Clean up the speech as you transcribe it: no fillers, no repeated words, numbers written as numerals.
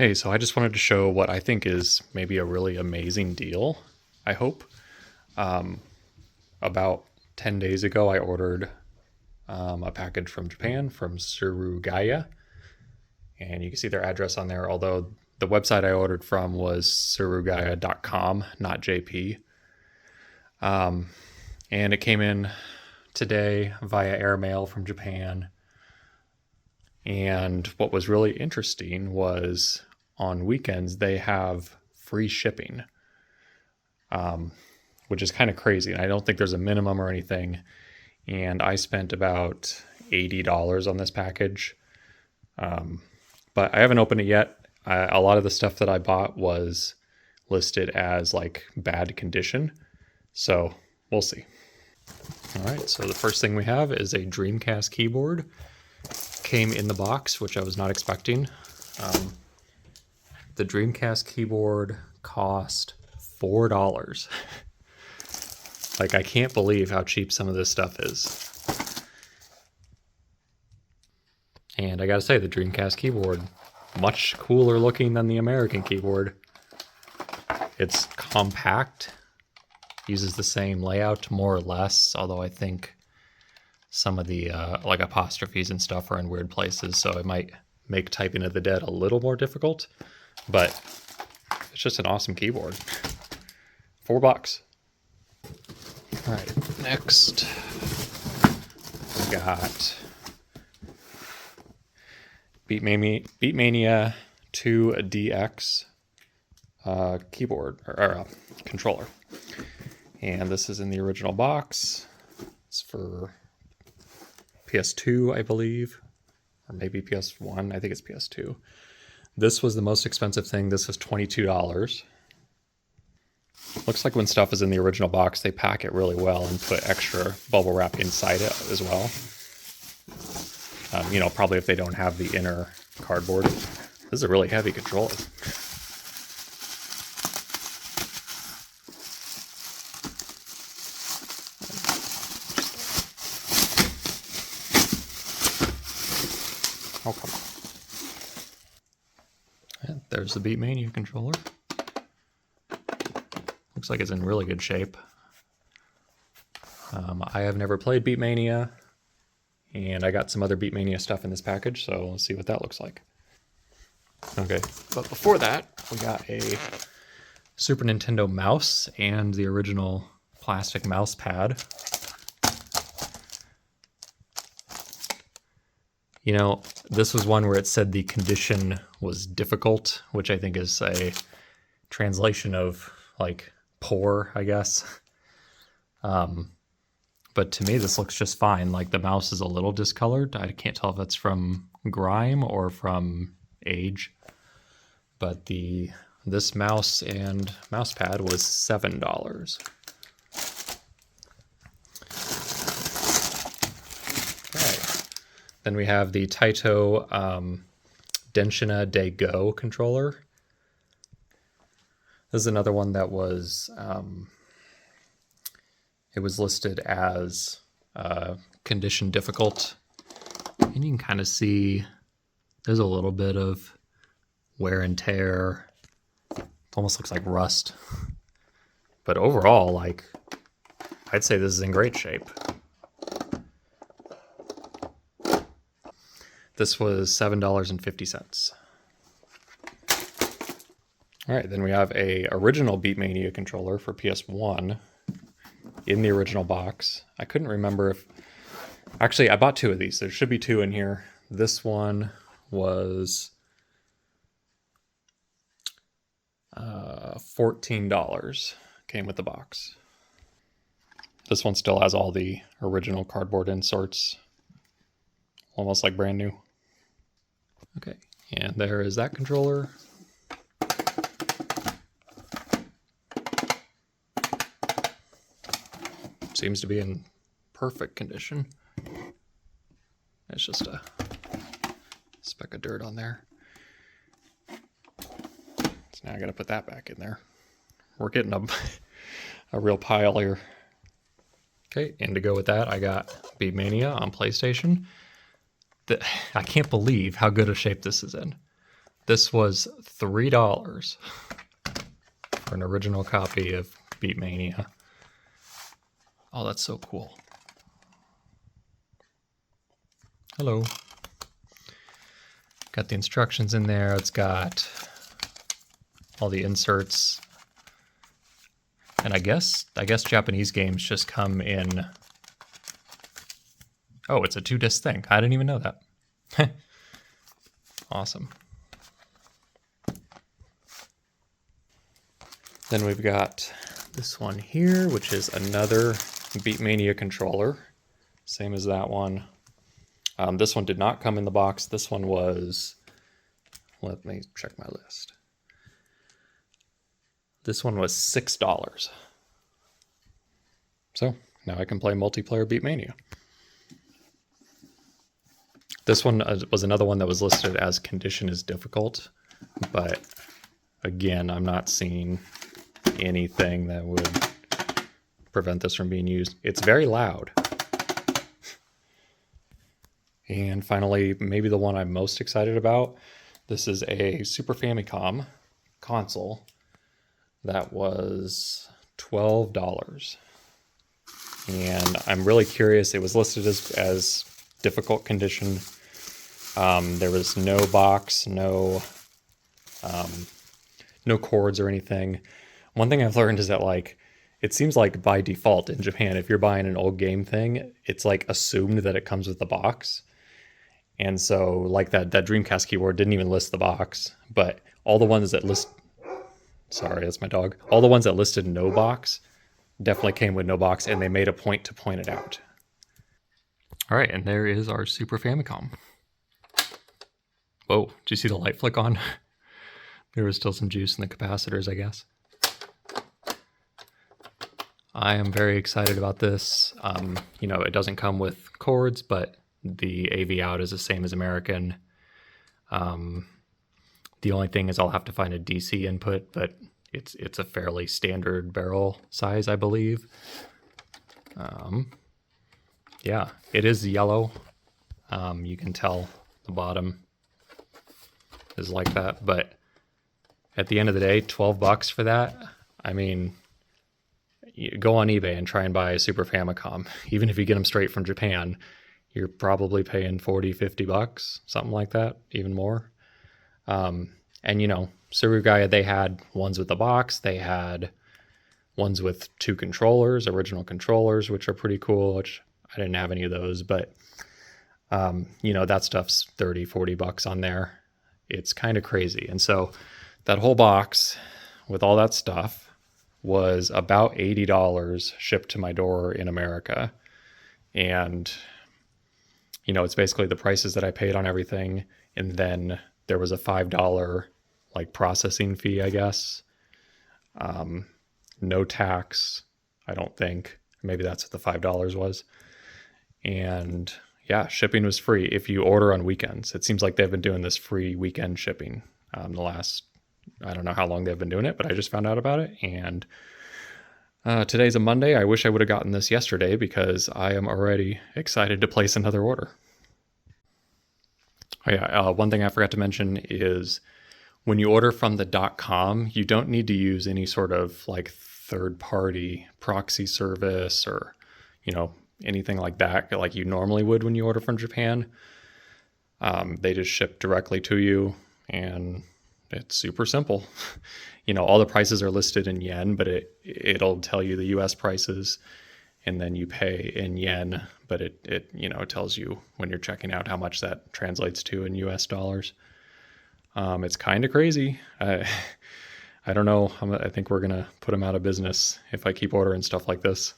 Hey, so I just wanted to show what I think is maybe a really amazing deal, I hope. About 10 days ago, I ordered a package from Japan from Suruga-ya, and you can see their address on there, although the website I ordered from was surugaya.com, not JP. And it came in today via airmail from Japan. And what was really interesting was on weekends they have free shipping, which is kind of crazy. And I don't think there's a minimum or anything. And I spent about $80 on this package, but I haven't opened it yet. A lot of the stuff that I bought was listed as like bad condition, so we'll see. All right, so the first thing we have is a Dreamcast keyboard. Came in the box, which I was not expecting. The Dreamcast keyboard cost $4. Like, I can't believe how cheap some of this stuff is. And I gotta say, the Dreamcast keyboard, much cooler looking than the American keyboard. It's compact, uses the same layout more or less, although I think some of the like apostrophes and stuff are in weird places, so it might make typing of the dead a little more difficult, but it's just an awesome keyboard. $4. All right, next we got Beatmania 2 DX keyboard or controller, and this is in the original box. It's for PS2, I believe, or maybe PS1. I think it's PS2. This was the most expensive thing. This was $22. Looks like when stuff is in the original box, they pack it really well and put extra bubble wrap inside it as well. You know, probably if they don't have the inner cardboard. This is a really heavy controller. Oh, come on. And there's the Beatmania controller. Looks like it's in really good shape. I have never played Beatmania, and I got some other Beatmania stuff in this package, so let's see what that looks like. Okay, but before that, we got a Super Nintendo mouse and the original plastic mouse pad. You know, this was one where it said the condition was difficult, which I think is a translation of like poor, I guess. But to me, this looks just fine. Like, the mouse is a little discolored. I can't tell if that's from grime or from age. But this mouse and mouse pad was $7. Then we have the Taito Denshina De Go controller. This is another one that was, it was listed as condition difficult. And you can kind of see there's a little bit of wear and tear. It almost looks like rust. But overall, like, I'd say this is in great shape. This was $7.50. All right, then we have a original Beatmania controller for PS1 in the original box. I couldn't remember if... Actually, I bought two of these. There should be two in here. This one was $14. Came with the box. This one still has all the original cardboard inserts. Almost like brand new. Okay, and there is that controller. Seems to be in perfect condition. It's just a speck of dirt on there. So now I gotta put that back in there. We're getting a real pile here. Okay, and to go with that, I got Beatmania on PlayStation. I can't believe how good a shape this is in. This was $3 for an original copy of Beatmania. Oh, that's so cool. Hello. Got the instructions in there. It's got all the inserts. And I guess Japanese games just come in. Oh, it's a 2-disc thing. I didn't even know that. Awesome. Then we've got this one here, which is another Beatmania controller. Same as that one. This one did not come in the box. This one was, let me check my list. This one was $6. So now I can play multiplayer Beatmania. This one was another one that was listed as condition is difficult, but again, I'm not seeing anything that would prevent this from being used. It's very loud. And finally, maybe the one I'm most excited about, this is a Super Famicom console that was $12. And I'm really curious, it was listed as difficult condition. There was no box, no cords or anything. One thing I've learned is that, like, it seems like by default in Japan, if you're buying an old game thing, it's like assumed that it comes with the box. And so, like, that Dreamcast keyboard didn't even list the box, but all the ones that list, sorry, that's my dog. All the ones that listed no box definitely came with no box, and they made a point to point it out. All right, and there is our Super Famicom. Whoa, did you see the light flick on? There was still some juice in the capacitors, I guess. I am very excited about this. You know, it doesn't come with cords, but the AV out is the same as American. The only thing is I'll have to find a DC input, but it's a fairly standard barrel size, I believe. Yeah, it is yellow. You can tell the bottom is like that, but at the end of the day, $12 for that. I mean, you go on eBay and try and buy a Super Famicom. Even if you get them straight from Japan, you're probably paying $40-50, something like that, even more. And you know, Suruga-ya, they had ones with the box. They had ones with 2 controllers, original controllers, which are pretty cool, which I didn't have any of those, but you know, that stuff's $30-40 on there. It's kind of crazy. And so that whole box with all that stuff was about $80 shipped to my door in America. And, you know, it's basically the prices that I paid on everything. And then there was a $5 like processing fee, I guess. No tax, I don't think. Maybe that's what the $5 was. And yeah, shipping was free if you order on weekends. It seems like they've been doing this free weekend shipping the last, I don't know how long they've been doing it, but I just found out about it. And today's a Monday. I wish I would have gotten this yesterday because I am already excited to place another order. Oh yeah, one thing I forgot to mention is when you order from the .com, you don't need to use any sort of like third-party proxy service or, you know, anything like that, like you normally would when you order from Japan. They just ship directly to you, and it's super simple. You know, all the prices are listed in yen, but it'll tell you the US prices, and then you pay in yen, but it you know, it tells you when you're checking out how much that translates to in US dollars. It's kind of crazy. I don't know. I think we're going to put them out of business if I keep ordering stuff like this.